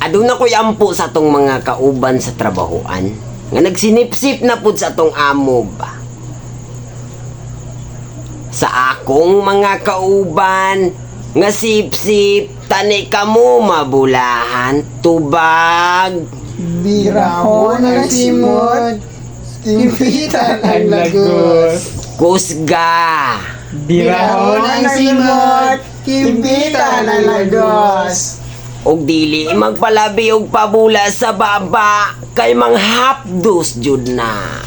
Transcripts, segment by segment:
Aduna ko'y ampo sa tong mga kauban sa trabahoan nga nagsinipsip na pud sa tong amo ba. Sa akong mga kauban nga sipsip tani kamo mabulahan tubag. Birahon ang simot, kimpitan ang lagos. Kusga. Birahon ang simot, kimpitan ang lagos. Og dili magpalabi og pabula sa baba kay manghapdos jud na.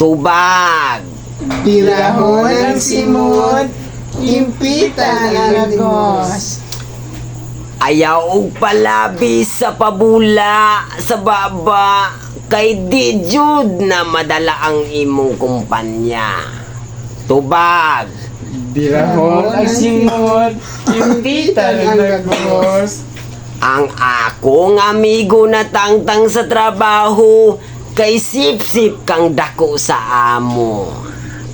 Tubag. Birahon ang simot, kimpitan ang lagos. Ayaw og palabi sa pabula sa baba kay di jud na madala ang imong kumpanya. Tubag. Birahon ang simot, kimpitan ang lagos. Ang akong amigo na tangtang sa trabaho kay sip-sip kang dako sa amo.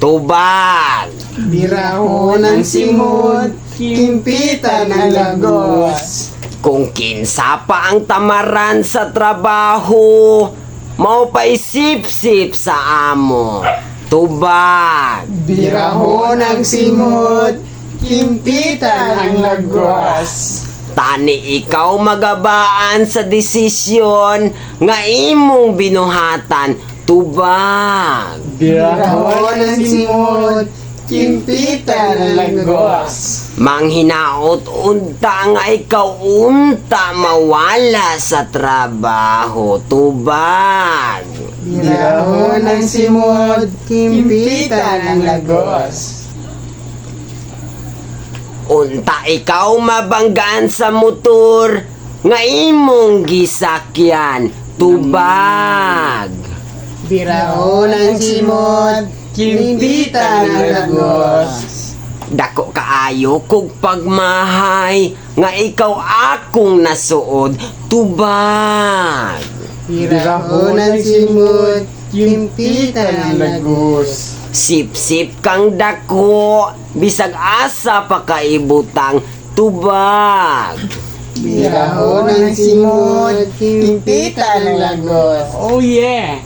Tubag. Birahon ang simot, kimpitan ang lagos. Kung kinsa pa ang tamaran sa trabaho, mao pa'y sip-sip sa amo. Tubag. Birahon ang simot, kimpitan ang lagos. Tani ikaw magabaan sa desisyon nga imong binuhatan. Tubag. Birahon ang simot, kimpitan ang lagos. Manghinaot unta nga ikaw unta mawala sa trabaho. Tubag. Birahon ang simot, kimpitan ang lagos. Unta ikaw mabanggaan sa motor nga imong gisakyan. Tubag. Birahon ang simot, kimpitan ang lagos. Dako kaayo kog pagmahay nga ikaw akong nasuod. Tubag. Birahon ang simot, kimpitan ang lagos. Sip-sip kang dako, bisag asa pa kaibutang. Tubag. Birahon ang simot, kimpitan ang lagos. Oh yeah!